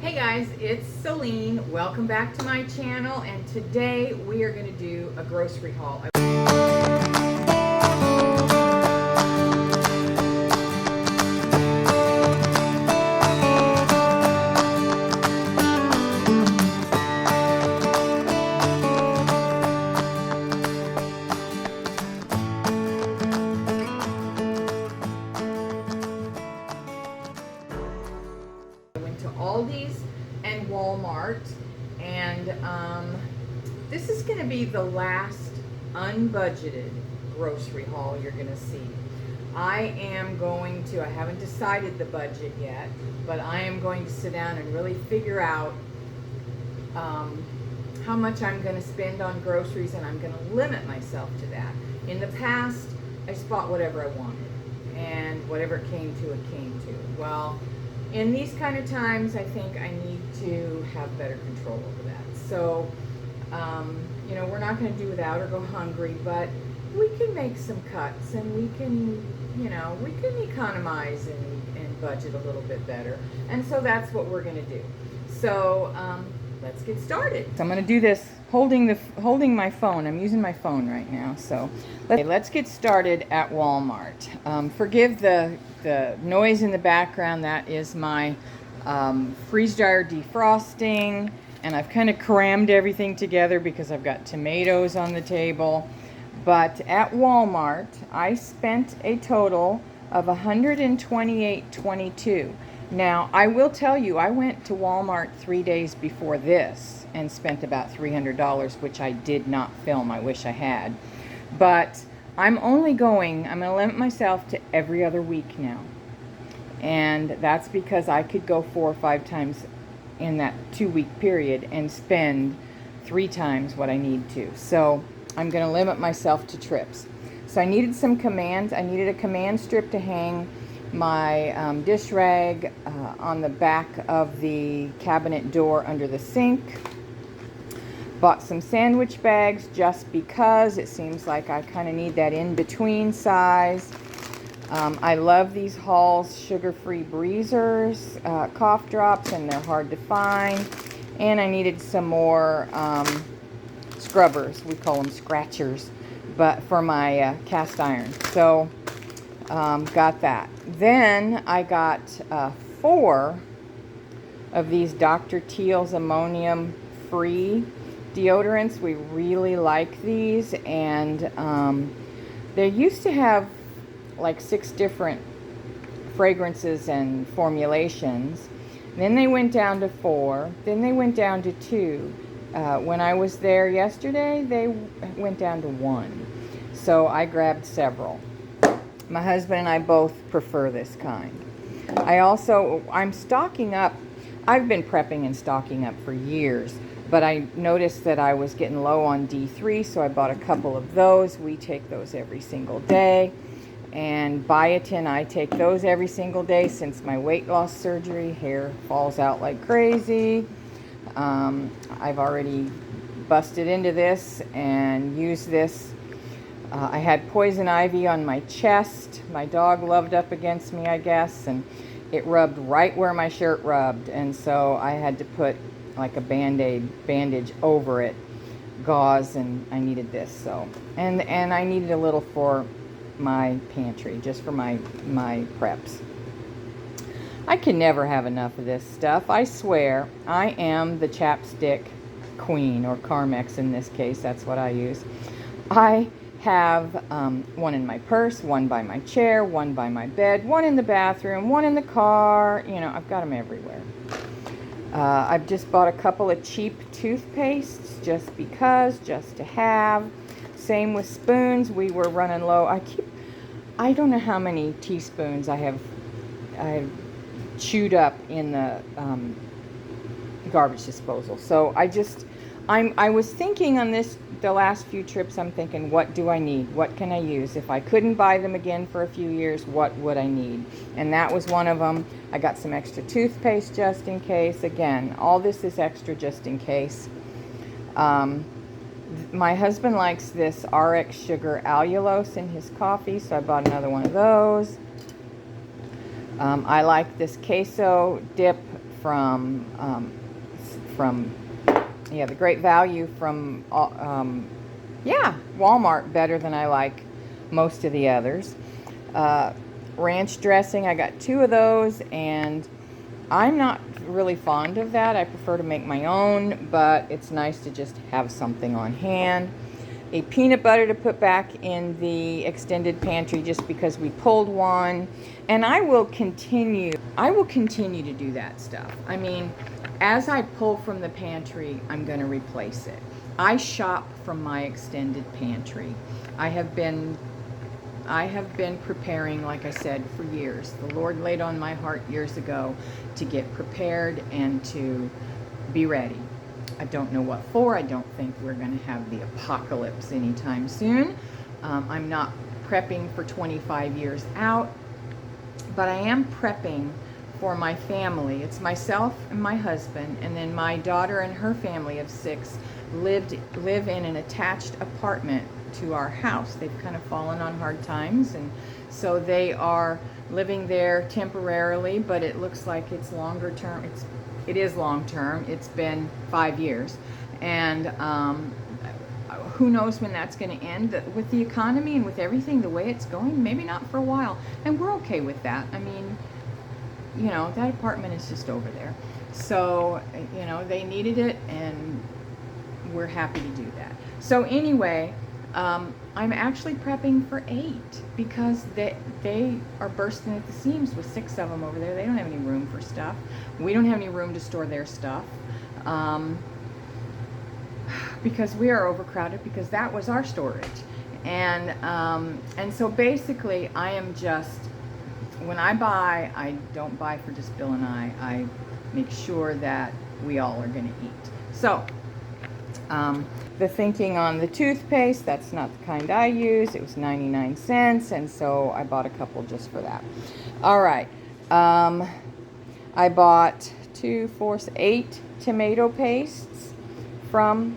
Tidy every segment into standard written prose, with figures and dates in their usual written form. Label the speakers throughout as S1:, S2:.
S1: Hey guys, it's Celine. Welcome back to my channel, and today we are going to do a grocery haul. I went to Aldi's and Walmart, and this is going to be the last unbudgeted grocery haul you're going to see. I haven't decided the budget yet, but I am going to sit down and really figure out how much I'm going to spend on groceries, and I'm going to limit myself to that. In the past, I just bought whatever I wanted, and whatever it came to, it came to. Well, in these kind of times, I think I need to have better control over that. So, we're not going to do without or go hungry, but we can make some cuts, and we can economize and budget a little bit better. And so that's what we're going to do. So, let's get started. So I'm going to do this holding my phone. I'm using my phone right now. So let's get started at Walmart. Forgive the noise in the background. That is my freeze dryer defrosting, and I've kind of crammed everything together because I've got tomatoes on the table. But at Walmart, I spent a total of $128.22. Now, I will tell you, I went to Walmart 3 days before this and spent about $300, which I did not film. I wish I had. But I'm going to limit myself to every other week now. And that's because I could go 4 or 5 times in that 2-week period and spend 3 times what I need to. So I'm going to limit myself to trips. So I needed some commands. I needed a command strip to hang my dish rag on the back of the cabinet door under the sink. Bought some sandwich bags just because it seems like I kind of need that in-between size. I love these Hall's sugar-free breezers, cough drops, and they're hard to find. And I needed some more scrubbers. We call them scratchers, but for my cast iron. So got that. Then I got 4 of these Dr. Teal's ammonium-free deodorants. We really like these, and they used to have like 6 different fragrances and formulations. Then they went down to 4. Then they went down to 2. When I was there yesterday, they went down to 1. So I grabbed several. My husband and I both prefer this kind. I'm stocking up. I've been prepping and stocking up for years, but I noticed that I was getting low on D3, so I bought a couple of those. We take those every single day. And biotin, I take those every single day since my weight loss surgery. Hair falls out like crazy. I've already busted into this and used this. I had poison ivy on my chest. My dog loved up against me, I guess, and it rubbed right where my shirt rubbed. And so I had to put like a bandage over it, gauze, and I needed this. So, and I needed a little for my pantry, just for my preps. I can never have enough of this stuff. I swear, I am the chapstick queen, or Carmex in this case. That's what I use. I have one in my purse, one by my chair, one by my bed, one in the bathroom, one in the car. I've got them everywhere. I've just bought a couple of cheap toothpastes just to have. Same with spoons. We were running low. I don't know how many teaspoons I have chewed up in the garbage disposal. So I was thinking on the last few trips, I'm thinking, what do I need? What can I use? If I couldn't buy them again for a few years, what would I need? And that was one of them. I got some extra toothpaste just in case. Again, all this is extra just in case. My husband likes this RX sugar allulose in his coffee, so I bought another one of those. I like this queso dip yeah, the Great Value from, yeah, Walmart, better than I like most of the others. Ranch dressing, I got 2 of those, and I'm not really fond of that. I prefer to make my own, but it's nice to just have something on hand. A peanut butter to put back in the extended pantry just because we pulled one, and I will continue to do that stuff. I mean, as I pull from the pantry, I'm going to replace it. I shop from my extended pantry. I have been preparing, like I said, for years. The Lord laid on my heart years ago to get prepared and to be ready. I don't know what for. I don't think we're going to have the apocalypse anytime soon. I'm not prepping for 25 years out, but I am prepping for my family. It's myself and my husband, and then my daughter and her family of 6 live in an attached apartment to our house. They've kind of fallen on hard times, and so they are living there temporarily, but it looks like it's longer term. It is long term. It's been 5 years, and who knows when that's going to end. With the economy and with everything the way it's going, maybe not for a while, and we're okay with that. I mean, you know, that apartment is just over there, so you know, they needed it, and we're happy to do that. So anyway, I'm actually prepping for 8 because they are bursting at the seams with 6 of them over there. They don't have any room for stuff. We don't have any room to store their stuff, because we are overcrowded, because that was our storage. And so basically I am just, when I buy, I don't buy for just Bill and I make sure that we all are going to eat. So the thinking on the toothpaste, that's not the kind I use. It was 99 cents, and so I bought a couple just for that. All right. I bought 2, 4, 8 tomato pastes from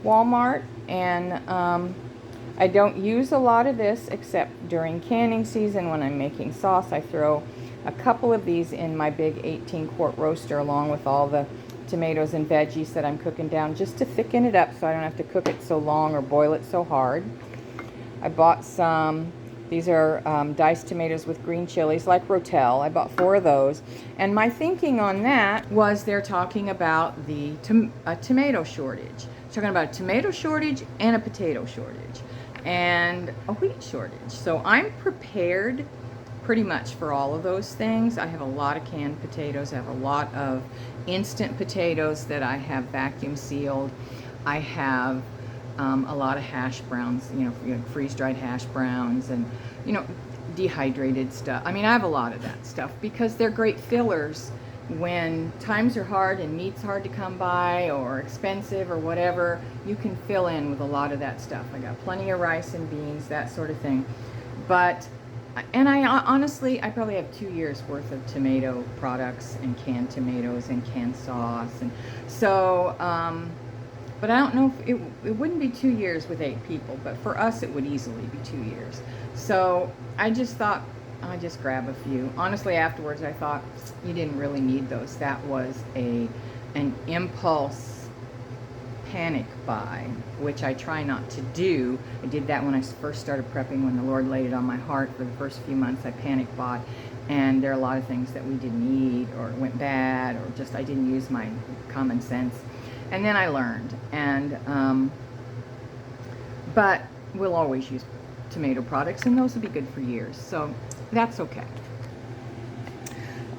S1: Walmart, and I don't use a lot of this except during canning season. When I'm making sauce, I throw a couple of these in my big 18-quart roaster along with all the tomatoes and veggies that I'm cooking down, just to thicken it up so I don't have to cook it so long or boil it so hard. I bought some, these are diced tomatoes with green chilies, like Rotel. I bought 4 of those, and my thinking on that was they're talking about the tomato shortage. Talking about a tomato shortage and a potato shortage and a wheat shortage. So I'm prepared pretty much for all of those things. I have a lot of canned potatoes. I have a lot of instant potatoes that I have vacuum sealed. I have a lot of hash browns, you know, freeze-dried hash browns, and, you know, dehydrated stuff. I mean, I have a lot of that stuff because they're great fillers when times are hard and meat's hard to come by or expensive or whatever. You can fill in with a lot of that stuff. I got plenty of rice and beans, that sort of thing. But, and I honestly, I probably have 2 years worth of tomato products and canned tomatoes and canned sauce. And so, but I don't know if it wouldn't be 2 years with 8 people, but for us it would easily be 2 years. So I just thought, I'll just grab a few. Honestly, afterwards I thought, you didn't really need those. That was an impulse panic buy, which I try not to do. I did that when I first started prepping, when the Lord laid it on my heart. For the first few months I panic bought, and there are a lot of things that we didn't need or went bad, or just I didn't use my common sense. And then I learned, and but we'll always use tomato products, and those will be good for years, so that's okay.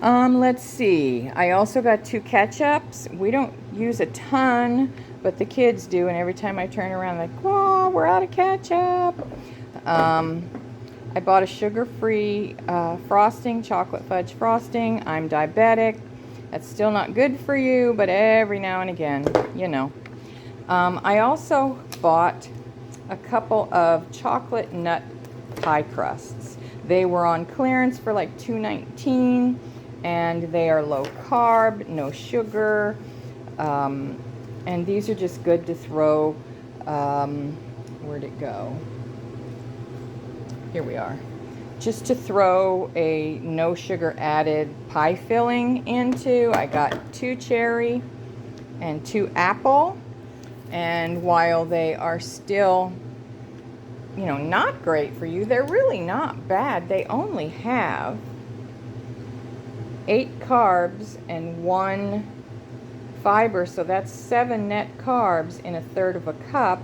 S1: Let's see, I also got 2 ketchups. We don't use a ton, but the kids do, and every time I turn around, like, oh, we're out of ketchup. I bought a sugar-free frosting, chocolate fudge frosting. I'm diabetic. That's still not good for you, but every now and again, you know. I also bought a couple of chocolate nut pie crusts. They were on clearance for like $2.19, and they are low carb, no sugar, and these are just good to throw. Where'd it go? Here we are. just to throw a no sugar added pie filling into. I got 2 cherry and 2 apple. And while they are still, you know, not great for you, they're really not bad. They only have 8 carbs and 1 fiber, so that's 7 net carbs in 1/3 of a cup.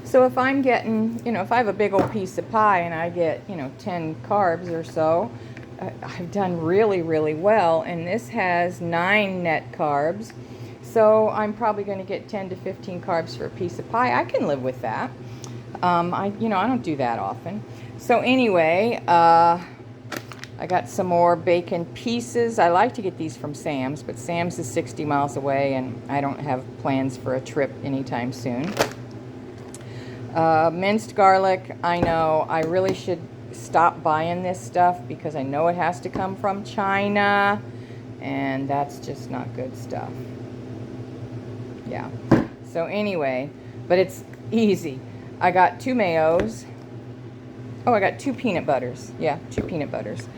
S1: So if I'm getting, you know, if I have a big old piece of pie and I get, you know, 10 carbs or so, I've done really, really well. And this has 9 net carbs, so I'm probably going to get 10 to 15 carbs for a piece of pie. I can live with that. I don't do that often. So anyway, I got some more bacon pieces. I like to get these from Sam's, but Sam's is 60 miles away and I don't have plans for a trip anytime soon. Minced garlic. I know I really should stop buying this stuff because I know it has to come from China, and that's just not good stuff. Yeah. So anyway, but it's easy. I got 2 mayos. Oh, I got 2 peanut butters. Yeah, 2 peanut butters.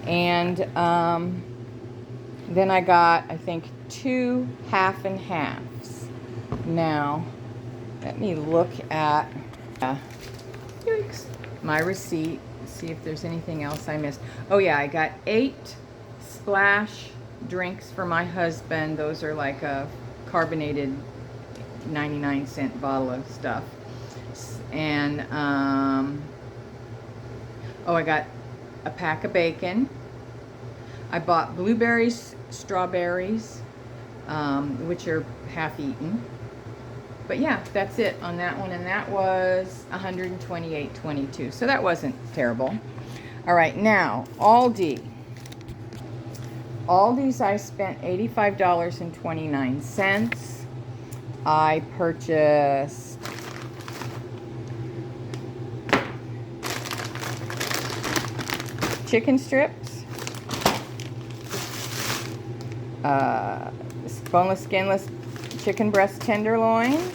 S1: And then I got, I think, 2 half and halves. Now, let me look at my receipt, see if there's anything else I missed. Oh yeah, I got 8 splash drinks for my husband. Those are like a carbonated 99-cent bottle of stuff. And oh, I got a pack of bacon. I bought blueberries, strawberries, which are half eaten. But yeah, that's it on that one, and that was $128.22. So that wasn't terrible. All right, now Aldi. Aldi's I spent $85.29. I purchased chicken strips, boneless, skinless chicken breast tenderloins.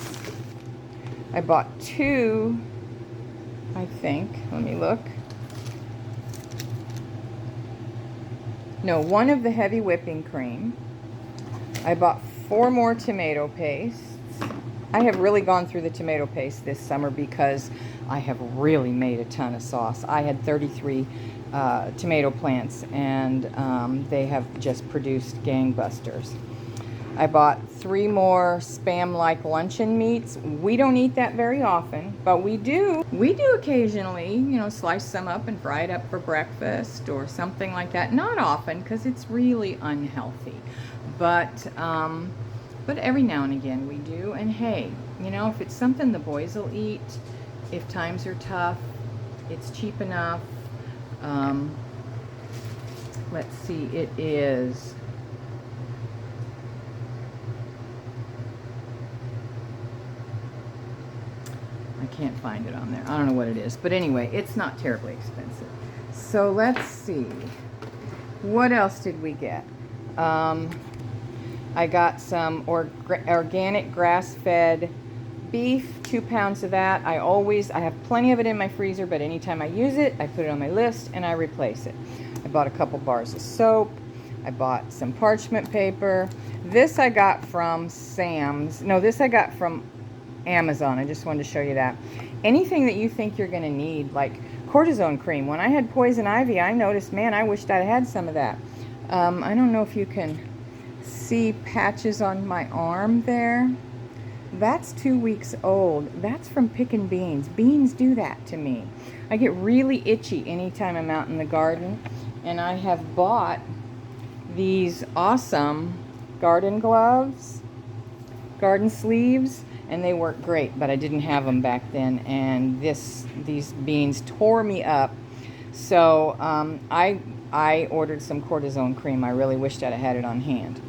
S1: I bought 2, I think. Let me look. No, 1 of the heavy whipping cream. I bought 4 more tomato pastes. I have really gone through the tomato paste this summer because I have really made a ton of sauce. I had 33 tomato plants, and they have just produced gangbusters. I bought 3 more Spam-like luncheon meats. We don't eat that very often, but we do occasionally, you know, slice some up and fry it up for breakfast or something like that. Not often, because it's really unhealthy, but every now and again we do. And hey, you know, if it's something the boys will eat, if times are tough, it's cheap enough. Let's see, it is I can't find it on there. I don't know what it is. But anyway, it's not terribly expensive. So let's see. What else did we get? I got some organic grass-fed beef, 2 pounds of that. I have plenty of it in my freezer, but anytime I use it, I put it on my list and I replace it. I bought a couple bars of soap. I bought some parchment paper. This I got from Sam's. No, this I got from Amazon. I just wanted to show you that. Anything that you think you're going to need, like cortisone cream. When I had poison ivy, I noticed, man, I wished I'd had some of that. I don't know if you can see patches on my arm there. That's 2 weeks old. That's from picking beans. Beans do that to me. I get really itchy anytime I'm out in the garden, and I have bought these awesome garden gloves, garden sleeves, and they work great, but I didn't have them back then, and these beans tore me up. So I ordered some cortisone cream. I really wished I'd have had it on hand.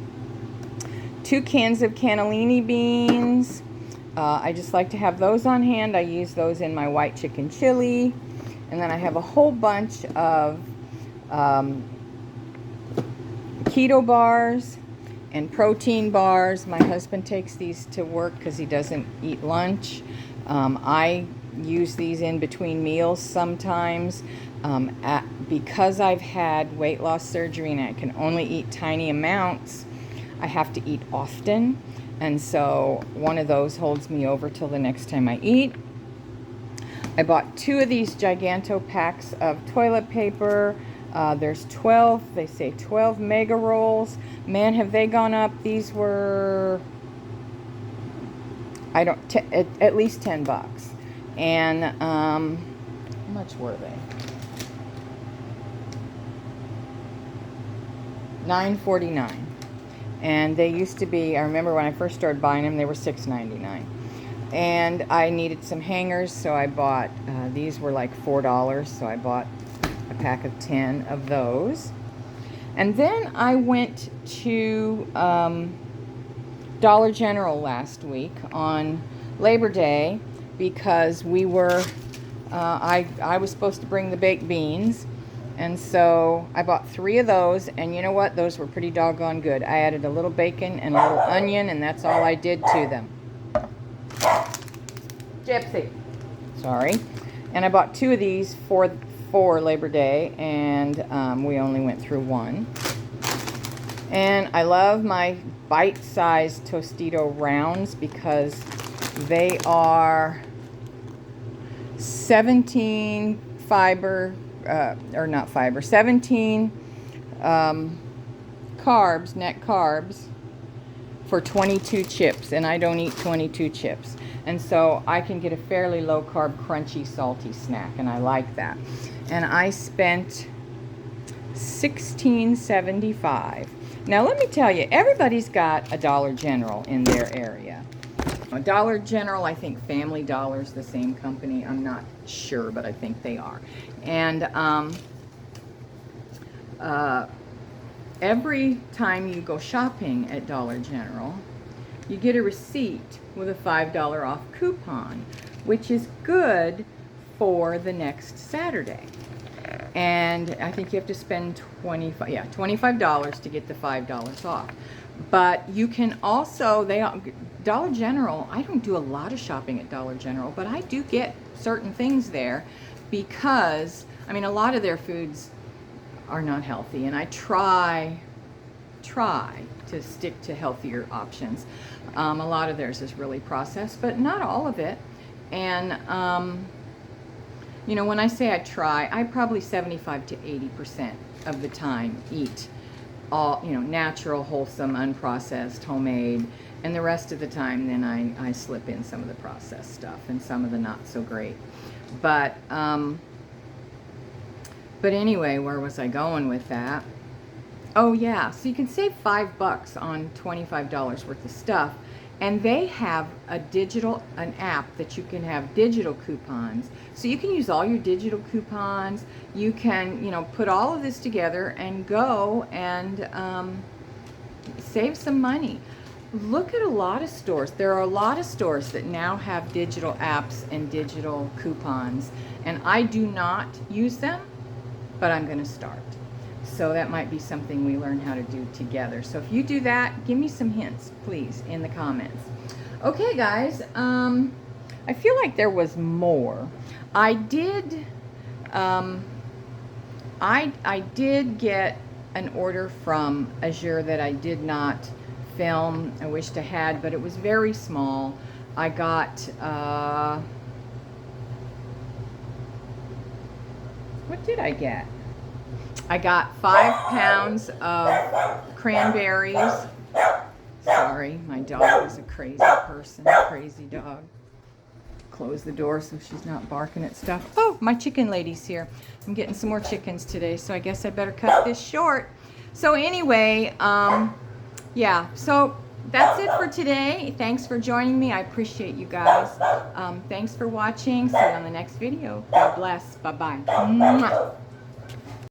S1: 2 cans of cannellini beans. I just like to have those on hand. I use those in my white chicken chili. And then I have a whole bunch of keto bars and protein bars. My husband takes these to work because he doesn't eat lunch. I use these in between meals sometimes. because I've had weight loss surgery and I can only eat tiny amounts, I have to eat often. And so one of those holds me over till the next time I eat. I bought 2 of these giganto packs of toilet paper. There's 12, they say 12 mega rolls. Man, have they gone up. These were, at least 10 bucks. And how much were they? $9.49. And they used to be, I remember when I first started buying them, they were $6.99. And I needed some hangers, so I bought, these were like $4, so I bought a pack of 10 of those. And then I went to Dollar General last week on Labor Day because we were, I was supposed to bring the baked beans. And so I bought 3 of those, and you know what? Those were pretty doggone good. I added a little bacon and a little onion, and that's all I did to them. Gypsy. Sorry. And I bought 2 of these for Labor Day, and we only went through 1. And I love my bite-sized Tostito rounds because they are 17 fiber, or not fiber, 17 carbs, net carbs for 22 chips, and I don't eat 22 chips. And so I can get a fairly low carb, crunchy, salty snack, and I like that. And I spent $16.75. Now let me tell you, everybody's got a Dollar General in their area. A Dollar General, I think Family Dollar's the same company. I'm not sure, but I think they are. And every time you go shopping at Dollar General, you get a receipt with a $5 off coupon, which is good for the next Saturday. And I think you have to spend $25 to get the $5 off. But you can also, Dollar General, I don't do a lot of shopping at Dollar General, but I do get certain things there because, I mean, a lot of their foods are not healthy, and I try to stick to healthier options. A lot of theirs is really processed, but not all of it. And you know, when I say I try, I probably 75 to 80% of the time eat all, you know, natural, wholesome, unprocessed, homemade, and the rest of the time then I slip in some of the processed stuff and some of the not so great. But anyway, where was I going with that? Oh yeah, so you can save $5 on $25 worth of stuff, and they have an app that you can have digital coupons. So you can use all your digital coupons. You can, you know, put all of this together and go and save some money. Look at a lot of stores. There are a lot of stores that now have digital apps and digital coupons, and I do not use them, but I'm going to start. So that might be something we learn how to do together. So if you do that, give me some hints, please, in the comments. Okay, guys, I feel like there was more. I did get an order from Azure that I did not film. I wished I had, but it was very small. I got, what did I get? I got 5 pounds of cranberries. Sorry, my dog is a crazy person, crazy dog. Close the door so she's not barking at stuff. Oh, my chicken lady's here. I'm getting some more chickens today, so I guess I better cut this short. So anyway, yeah, so that's it for today. Thanks for joining me. I appreciate you guys. Thanks for watching. See you on the next video. God bless. Bye-bye.